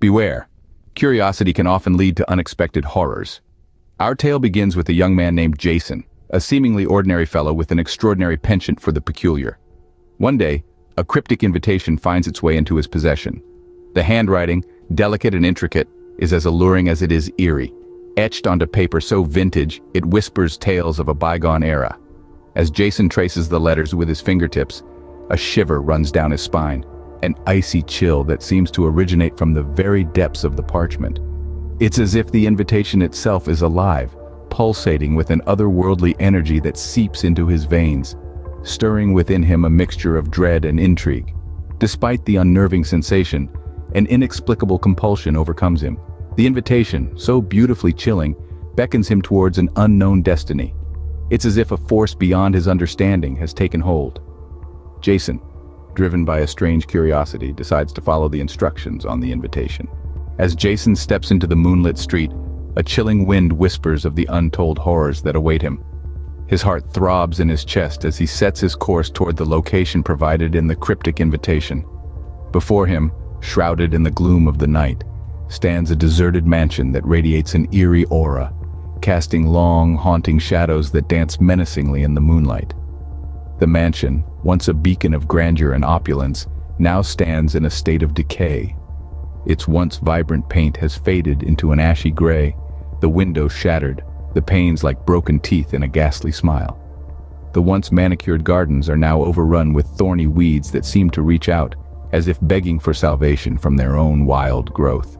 Beware. Curiosity can often lead to unexpected horrors. Our tale begins with a young man named Jason, a seemingly ordinary fellow with an extraordinary penchant for the peculiar. One day, a cryptic invitation finds its way into his possession. The handwriting, delicate and intricate, is as alluring as it is eerie. Etched onto paper so vintage, it whispers tales of a bygone era. As Jason traces the letters with his fingertips, a shiver runs down his spine, an icy chill that seems to originate from the very depths of the parchment. It's as if the invitation itself is alive, pulsating with an otherworldly energy that seeps into his veins, stirring within him a mixture of dread and intrigue. Despite the unnerving sensation, an inexplicable compulsion overcomes him. The invitation, so beautifully chilling, beckons him towards an unknown destiny. It's as if a force beyond his understanding has taken hold. Jason, driven by a strange curiosity, decides to follow the instructions on the invitation. As Jason steps into the moonlit street, a chilling wind whispers of the untold horrors that await him. His heart throbs in his chest as he sets his course toward the location provided in the cryptic invitation. Before him, shrouded in the gloom of the night, stands a deserted mansion that radiates an eerie aura, casting long, haunting shadows that dance menacingly in the moonlight. The mansion, once a beacon of grandeur and opulence, now stands in a state of decay. Its once vibrant paint has faded into an ashy gray, the windows shattered, the panes like broken teeth in a ghastly smile. The once manicured gardens are now overrun with thorny weeds that seem to reach out, as if begging for salvation from their own wild growth.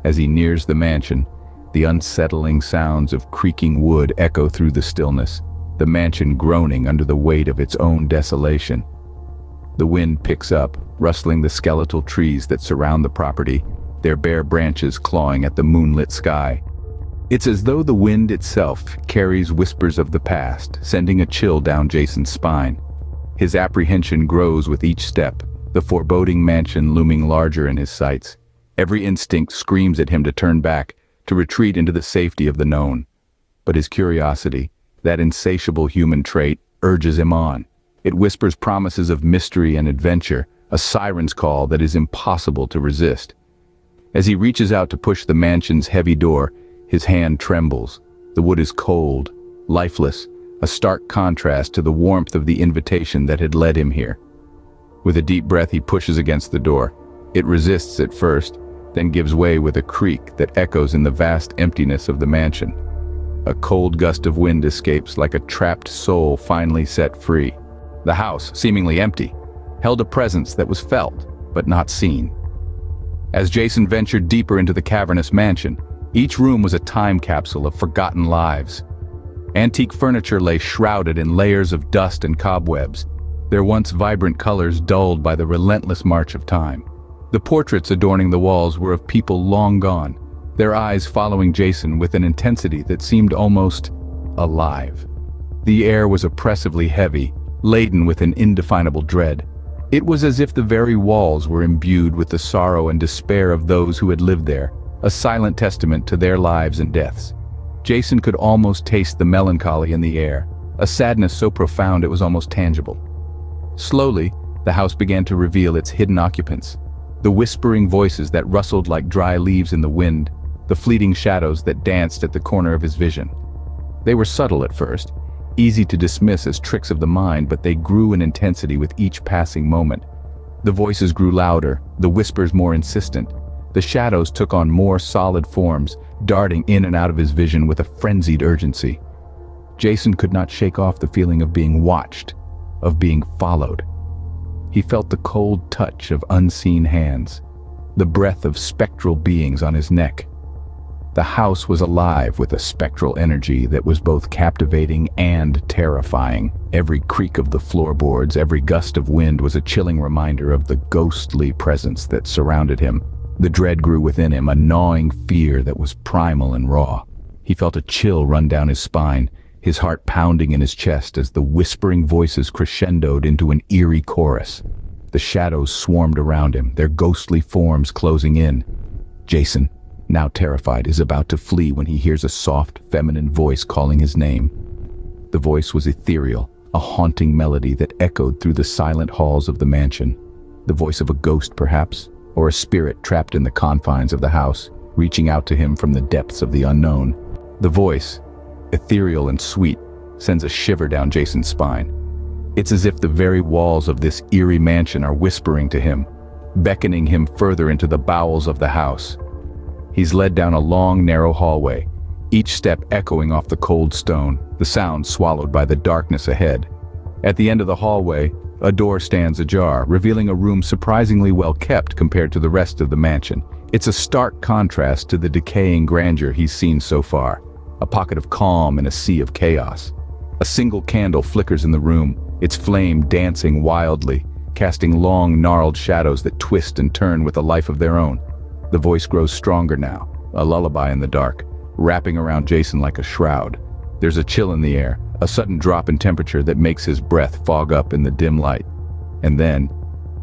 As he nears the mansion, the unsettling sounds of creaking wood echo through the stillness, the mansion groaning under the weight of its own desolation. The wind picks up, rustling the skeletal trees that surround the property, their bare branches clawing at the moonlit sky. It's as though the wind itself carries whispers of the past, sending a chill down Jason's spine. His apprehension grows with each step, the foreboding mansion looming larger in his sights. Every instinct screams at him to turn back, to retreat into the safety of the known. But his curiosity, that insatiable human trait, urges him on. It whispers promises of mystery and adventure, a siren's call that is impossible to resist. As he reaches out to push the mansion's heavy door, his hand trembles. The wood is cold, lifeless, a stark contrast to the warmth of the invitation that had led him here. With a deep breath, he pushes against the door. It resists at first, then gives way with a creak that echoes in the vast emptiness of the mansion. A cold gust of wind escapes like a trapped soul finally set free. The house, seemingly empty, held a presence that was felt, but not seen. As Jason ventured deeper into the cavernous mansion, each room was a time capsule of forgotten lives. Antique furniture lay shrouded in layers of dust and cobwebs, their once vibrant colors dulled by the relentless march of time. The portraits adorning the walls were of people long gone, their eyes following Jason with an intensity that seemed almost alive. The air was oppressively heavy, laden with an indefinable dread. It was as if the very walls were imbued with the sorrow and despair of those who had lived there, a silent testament to their lives and deaths. Jason could almost taste the melancholy in the air, a sadness so profound it was almost tangible. Slowly, the house began to reveal its hidden occupants. The whispering voices that rustled like dry leaves in the wind, the fleeting shadows that danced at the corner of his vision. They were subtle at first, easy to dismiss as tricks of the mind, but they grew in intensity with each passing moment. The voices grew louder, the whispers more insistent. The shadows took on more solid forms, darting in and out of his vision with a frenzied urgency. Jason could not shake off the feeling of being watched, of being followed. He felt the cold touch of unseen hands, the breath of spectral beings on his neck. The house was alive with a spectral energy that was both captivating and terrifying. Every creak of the floorboards, every gust of wind was a chilling reminder of the ghostly presence that surrounded him. The dread grew within him, a gnawing fear that was primal and raw. He felt a chill run down his spine, his heart pounding in his chest as the whispering voices crescendoed into an eerie chorus. The shadows swarmed around him, their ghostly forms closing in. Jason, now terrified, is about to flee when he hears a soft, feminine voice calling his name. The voice was ethereal, a haunting melody that echoed through the silent halls of the mansion. The voice of a ghost, perhaps, or a spirit trapped in the confines of the house, reaching out to him from the depths of the unknown. The voice, ethereal and sweet, sends a shiver down Jason's spine. It's as if the very walls of this eerie mansion are whispering to him, beckoning him further into the bowels of the house. He's led down a long, narrow hallway, each step echoing off the cold stone, the sound swallowed by the darkness ahead. At the end of the hallway, a door stands ajar, revealing a room surprisingly well kept compared to the rest of the mansion. It's a stark contrast to the decaying grandeur he's seen so far, a pocket of calm in a sea of chaos. A single candle flickers in the room, its flame dancing wildly, casting long, gnarled shadows that twist and turn with a life of their own. The voice grows stronger now, a lullaby in the dark, wrapping around Jason like a shroud. There's a chill in the air, a sudden drop in temperature that makes his breath fog up in the dim light. And then,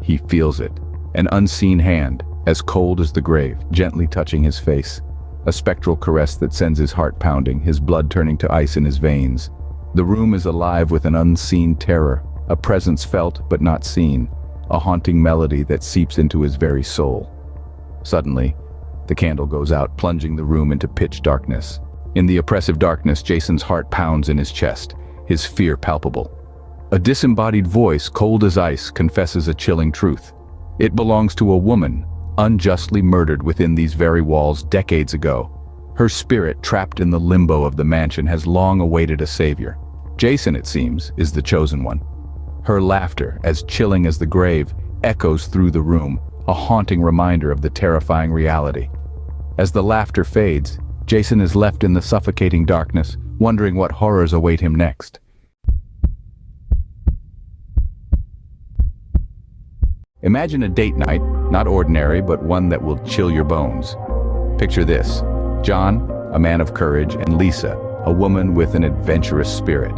he feels it, an unseen hand, as cold as the grave, gently touching his face. A spectral caress that sends his heart pounding, his blood turning to ice in his veins. The room is alive with an unseen terror, a presence felt but not seen, a haunting melody that seeps into his very soul. Suddenly, the candle goes out, plunging the room into pitch darkness. In the oppressive darkness, Jason's heart pounds in his chest, his fear palpable. A disembodied voice, cold as ice, confesses a chilling truth. It belongs to a woman, unjustly murdered within these very walls decades ago. Her spirit, trapped in the limbo of the mansion, has long awaited a savior. Jason, it seems, is the chosen one. Her laughter, as chilling as the grave, echoes through the room, a haunting reminder of the terrifying reality. As the laughter fades, Jason is left in the suffocating darkness, wondering what horrors await him next. Imagine a date night, not ordinary, but one that will chill your bones. Picture this: John, a man of courage, and Lisa, a woman with an adventurous spirit.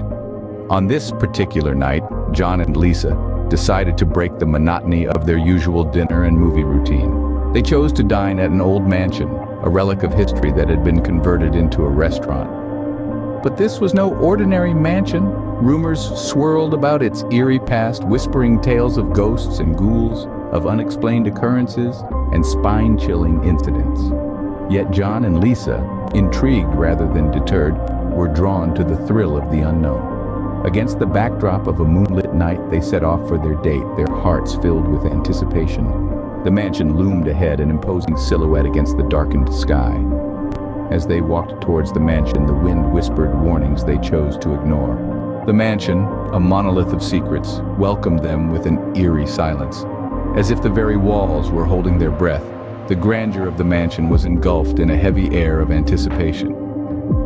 On this particular night, John and Lisa decided to break the monotony of their usual dinner and movie routine. They chose to dine at an old mansion, a relic of history that had been converted into a restaurant. But this was no ordinary mansion. Rumors swirled about its eerie past, whispering tales of ghosts and ghouls, of unexplained occurrences and spine-chilling incidents. Yet John and Lisa, intrigued rather than deterred, were drawn to the thrill of the unknown. Against the backdrop of a moonlit night, they set off for their date, their hearts filled with anticipation. The mansion loomed ahead, an imposing silhouette against the darkened sky. As they walked towards the mansion, the wind whispered warnings they chose to ignore. The mansion, a monolith of secrets, welcomed them with an eerie silence. As if the very walls were holding their breath, the grandeur of the mansion was engulfed in a heavy air of anticipation.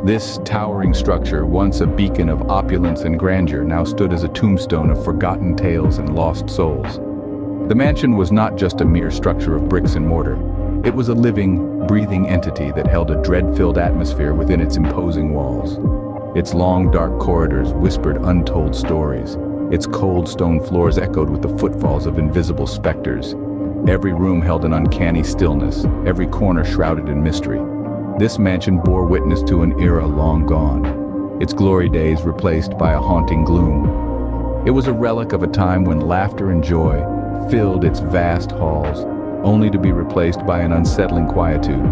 This towering structure, once a beacon of opulence and grandeur, now stood as a tombstone of forgotten tales and lost souls. The mansion was not just a mere structure of bricks and mortar. It was a living, breathing entity that held a dread-filled atmosphere within its imposing walls. Its long, dark corridors whispered untold stories. Its cold stone floors echoed with the footfalls of invisible specters. Every room held an uncanny stillness, every corner shrouded in mystery. This mansion bore witness to an era long gone, its glory days replaced by a haunting gloom. It was a relic of a time when laughter and joy filled its vast halls, only to be replaced by an unsettling quietude.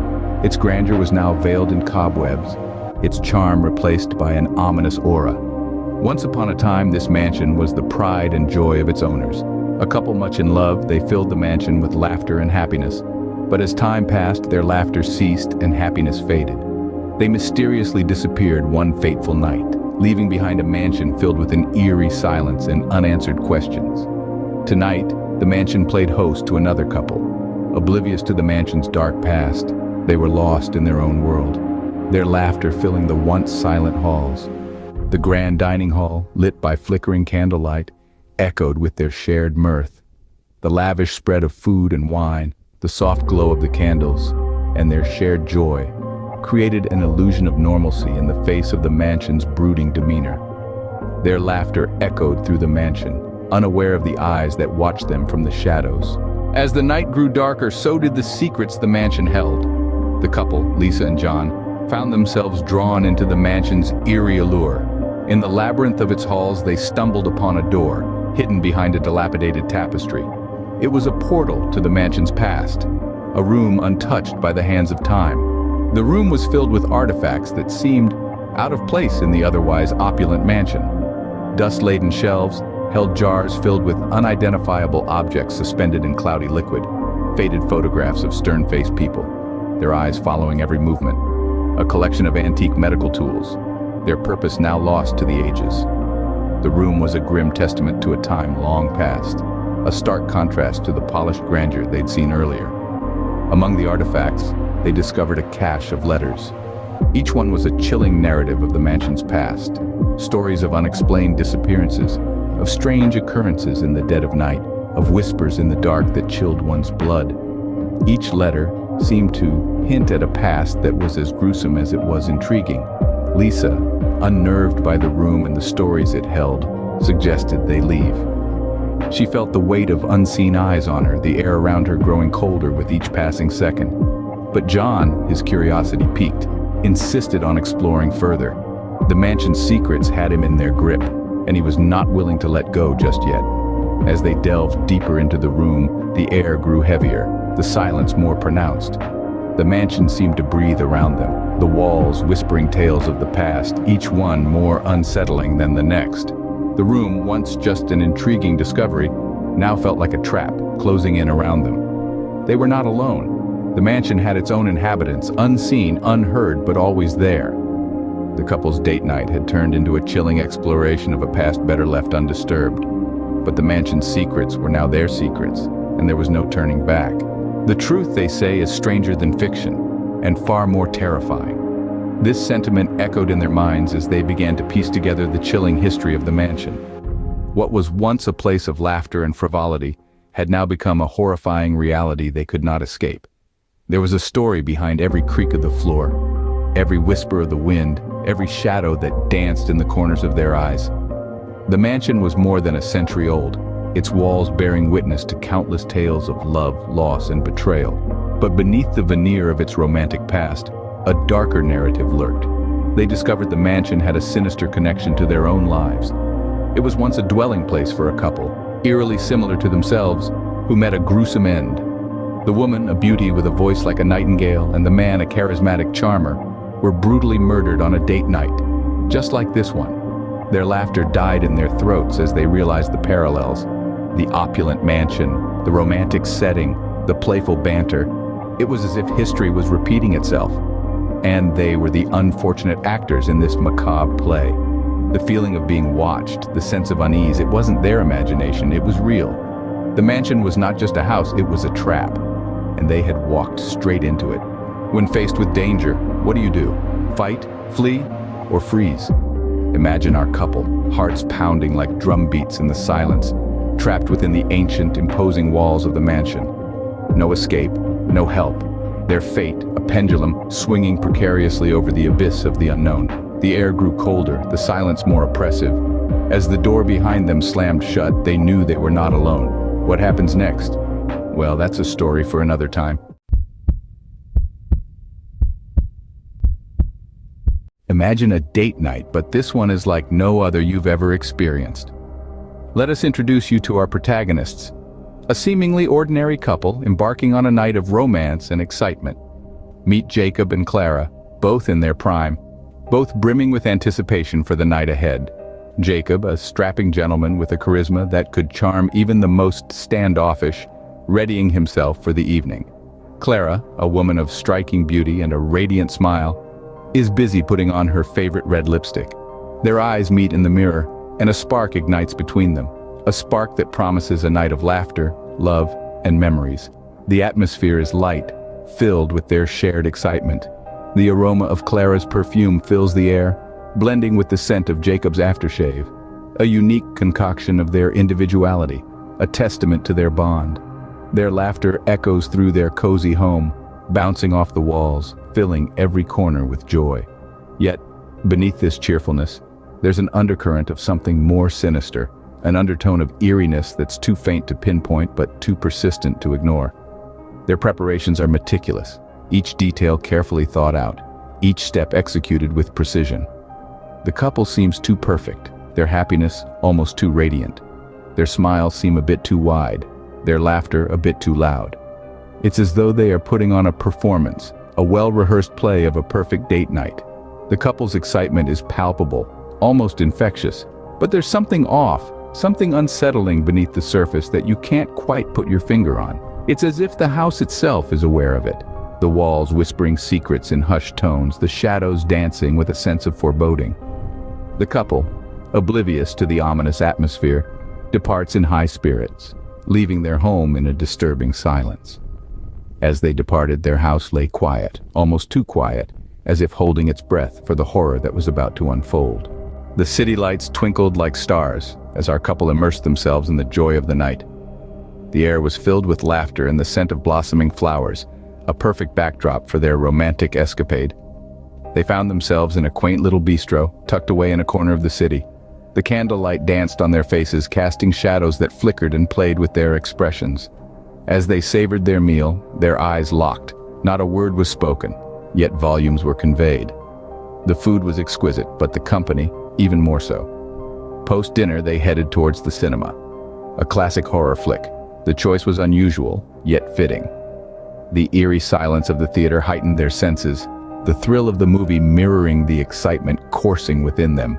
Its grandeur was now veiled in cobwebs, its charm replaced by an ominous aura. Once upon a time, this mansion was the pride and joy of its owners. A couple much in love, they filled the mansion with laughter and happiness. But as time passed, their laughter ceased and happiness faded. They mysteriously disappeared one fateful night, leaving behind a mansion filled with an eerie silence and unanswered questions. Tonight, the mansion played host to another couple. Oblivious to the mansion's dark past, they were lost in their own world, their laughter filling the once silent halls. The grand dining hall, lit by flickering candlelight, echoed with their shared mirth. The lavish spread of food and wine, the soft glow of the candles, and their shared joy created an illusion of normalcy in the face of the mansion's brooding demeanor. Their laughter echoed through the mansion, unaware of the eyes that watched them from the shadows. As the night grew darker, so did the secrets the mansion held. The couple, Lisa and John, found themselves drawn into the mansion's eerie allure. In the labyrinth of its halls, they stumbled upon a door, hidden behind a dilapidated tapestry. It was a portal to the mansion's past, a room untouched by the hands of time. The room was filled with artifacts that seemed out of place in the otherwise opulent mansion. Dust-laden shelves held jars filled with unidentifiable objects suspended in cloudy liquid, faded photographs of stern-faced people, their eyes following every movement. A collection of antique medical tools, their purpose now lost to the ages. The room was a grim testament to a time long past, a stark contrast to the polished grandeur they'd seen earlier. Among the artifacts, they discovered a cache of letters. Each one was a chilling narrative of the mansion's past, stories of unexplained disappearances, of strange occurrences in the dead of night, of whispers in the dark that chilled one's blood. Each letter seemed to hint at a past that was as gruesome as it was intriguing. Lisa, unnerved by the room and the stories it held, suggested they leave. She felt the weight of unseen eyes on her, the air around her growing colder with each passing second. But John, his curiosity piqued, insisted on exploring further. The mansion's secrets had him in their grip, and he was not willing to let go just yet. As they delved deeper into the room, the air grew heavier, the silence more pronounced. The mansion seemed to breathe around them, the walls whispering tales of the past, each one more unsettling than the next. The room, once just an intriguing discovery, now felt like a trap, closing in around them. They were not alone. The mansion had its own inhabitants, unseen, unheard, but always there. The couple's date night had turned into a chilling exploration of a past better left undisturbed. But the mansion's secrets were now their secrets, and there was no turning back. The truth, they say, is stranger than fiction, and far more terrifying. This sentiment echoed in their minds as they began to piece together the chilling history of the mansion. What was once a place of laughter and frivolity had now become a horrifying reality they could not escape. There was a story behind every creak of the floor, every whisper of the wind, every shadow that danced in the corners of their eyes. The mansion was more than a century old, its walls bearing witness to countless tales of love, loss, and betrayal. But beneath the veneer of its romantic past, a darker narrative lurked. They discovered the mansion had a sinister connection to their own lives. It was once a dwelling place for a couple, eerily similar to themselves, who met a gruesome end. The woman, a beauty with a voice like a nightingale, and the man, a charismatic charmer, were brutally murdered on a date night, just like this one. Their laughter died in their throats as they realized the parallels. The opulent mansion, the romantic setting, the playful banter. It was as if history was repeating itself. And they were the unfortunate actors in this macabre play. The feeling of being watched, the sense of unease, it wasn't their imagination, it was real. The mansion was not just a house, it was a trap. And they had walked straight into it. When faced with danger, what do? Fight, flee, or freeze? Imagine our couple, hearts pounding like drum beats in the silence, trapped within the ancient, imposing walls of the mansion. No escape, no help. Their fate, a pendulum swinging precariously over the abyss of the unknown. The air grew colder, the silence more oppressive. As the door behind them slammed shut, they knew they were not alone. What happens next? Well, that's a story for another time. Imagine a date night, but this one is like no other you've ever experienced. Let us introduce you to our protagonists. A seemingly ordinary couple embarking on a night of romance and excitement. Meet Jacob and Clara, both in their prime, both brimming with anticipation for the night ahead. Jacob, a strapping gentleman with a charisma that could charm even the most standoffish, readying himself for the evening. Clara, a woman of striking beauty and a radiant smile, is busy putting on her favorite red lipstick. Their eyes meet in the mirror, and a spark ignites between them. A spark that promises a night of laughter, love, and memories. The atmosphere is light, filled with their shared excitement. The aroma of Clara's perfume fills the air, blending with the scent of Jacob's aftershave. A unique concoction of their individuality, a testament to their bond. Their laughter echoes through their cozy home, bouncing off the walls, filling every corner with joy. Yet, beneath this cheerfulness, there's an undercurrent of something more sinister, an undertone of eeriness that's too faint to pinpoint but too persistent to ignore. Their preparations are meticulous, each detail carefully thought out, each step executed with precision. The couple seems too perfect, their happiness almost too radiant. Their smiles seem a bit too wide, their laughter a bit too loud. It's as though they are putting on a performance, a well-rehearsed play of a perfect date night. The couple's excitement is palpable, almost infectious, but there's something off, something unsettling beneath the surface that you can't quite put your finger on. It's as if the house itself is aware of it, the walls whispering secrets in hushed tones, the shadows dancing with a sense of foreboding. The couple, oblivious to the ominous atmosphere, departs in high spirits, leaving their home in a disturbing silence. As they departed, their house lay quiet, almost too quiet, as if holding its breath for the horror that was about to unfold. The city lights twinkled like stars as our couple immersed themselves in the joy of the night. The air was filled with laughter and the scent of blossoming flowers, a perfect backdrop for their romantic escapade. They found themselves in a quaint little bistro, tucked away in a corner of the city. The candlelight danced on their faces, casting shadows that flickered and played with their expressions. As they savored their meal, their eyes locked. Not a word was spoken, yet volumes were conveyed. The food was exquisite, but the company, even more so. Post-dinner, they headed towards the cinema. A classic horror flick. The choice was unusual, yet fitting. The eerie silence of the theater heightened their senses, the thrill of the movie mirroring the excitement coursing within them.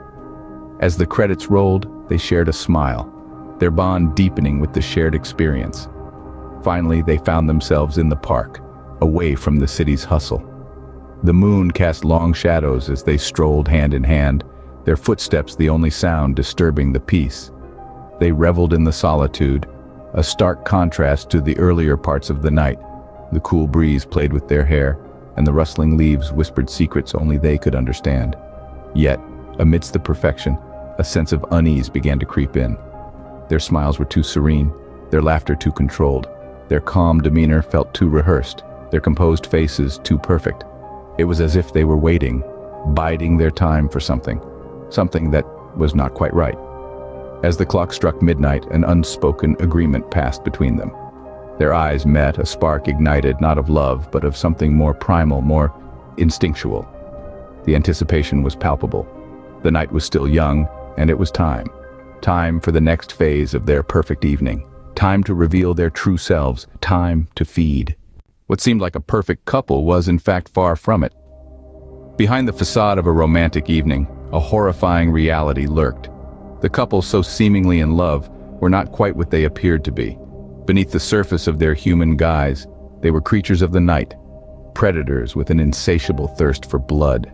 As the credits rolled, they shared a smile, their bond deepening with the shared experience. Finally, they found themselves in the park, away from the city's hustle. The moon cast long shadows as they strolled hand in hand, their footsteps the only sound disturbing the peace. They reveled in the solitude, a stark contrast to the earlier parts of the night. The cool breeze played with their hair, and the rustling leaves whispered secrets only they could understand. Yet, amidst the perfection, a sense of unease began to creep in. Their smiles were too serene, their laughter too controlled, their calm demeanor felt too rehearsed, their composed faces too perfect. It was as if they were waiting, biding their time for something that was not quite right. As the clock struck midnight, an unspoken agreement passed between them. Their eyes met, a spark ignited not of love, but of something more primal, more instinctual. The anticipation was palpable. The night was still young, and it was time. Time for the next phase of their perfect evening. Time to reveal their true selves. Time to feed. What seemed like a perfect couple was in fact far from it. Behind the facade of a romantic evening, a horrifying reality lurked. The couple, so seemingly in love, were not quite what they appeared to be. Beneath the surface of their human guise, they were creatures of the night, predators with an insatiable thirst for blood.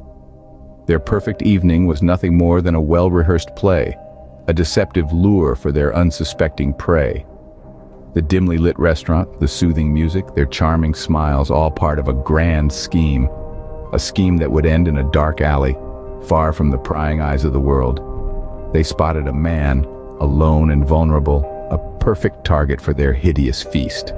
Their perfect evening was nothing more than a well-rehearsed play, a deceptive lure for their unsuspecting prey. The dimly lit restaurant, the soothing music, their charming smiles, all part of a grand scheme. A scheme that would end in a dark alley, far from the prying eyes of the world. They spotted a man, alone and vulnerable, a perfect target for their hideous feast.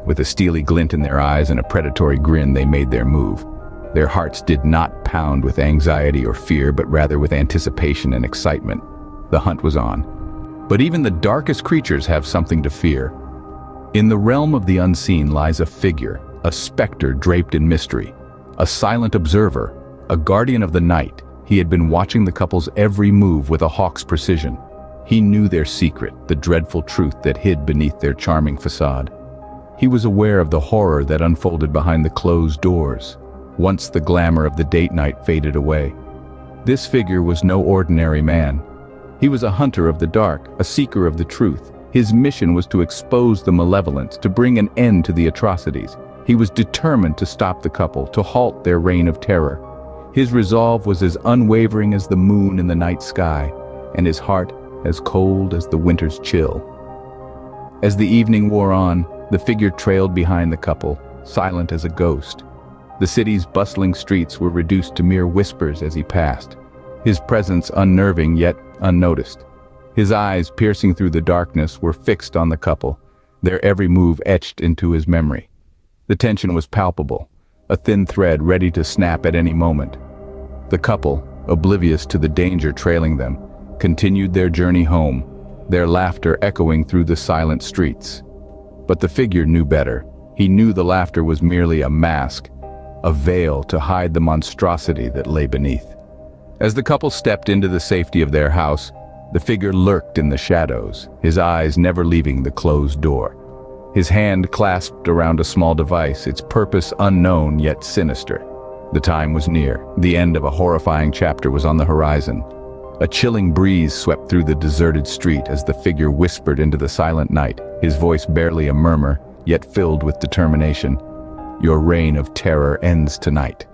With a steely glint in their eyes and a predatory grin, they made their move. Their hearts did not pound with anxiety or fear, but rather with anticipation and excitement. The hunt was on. But even the darkest creatures have something to fear. In the realm of the unseen lies a figure, a specter draped in mystery, a silent observer, a guardian of the night. He had been watching the couple's every move with a hawk's precision. He knew their secret, the dreadful truth that hid beneath their charming facade. He was aware of the horror that unfolded behind the closed doors, once the glamour of the date night faded away. This figure was no ordinary man. He was a hunter of the dark, a seeker of the truth. His mission was to expose the malevolence, to bring an end to the atrocities. He was determined to stop the couple, to halt their reign of terror. His resolve was as unwavering as the moon in the night sky, and his heart as cold as the winter's chill. As the evening wore on, the figure trailed behind the couple, silent as a ghost. The city's bustling streets were reduced to mere whispers as he passed, his presence unnerving yet unnoticed. His eyes, piercing through the darkness, were fixed on the couple, their every move etched into his memory. The tension was palpable, a thin thread ready to snap at any moment. The couple, oblivious to the danger trailing them, continued their journey home, their laughter echoing through the silent streets. But the figure knew better. He knew the laughter was merely a mask, a veil to hide the monstrosity that lay beneath. As the couple stepped into the safety of their house, the figure lurked in the shadows, his eyes never leaving the closed door. his hand clasped around a small device, its purpose unknown yet sinister. The time was near. The end of a horrifying chapter was on the horizon. A chilling breeze swept through the deserted street as the figure whispered into the silent night, his voice barely a murmur, yet filled with determination. "Your reign of terror ends tonight."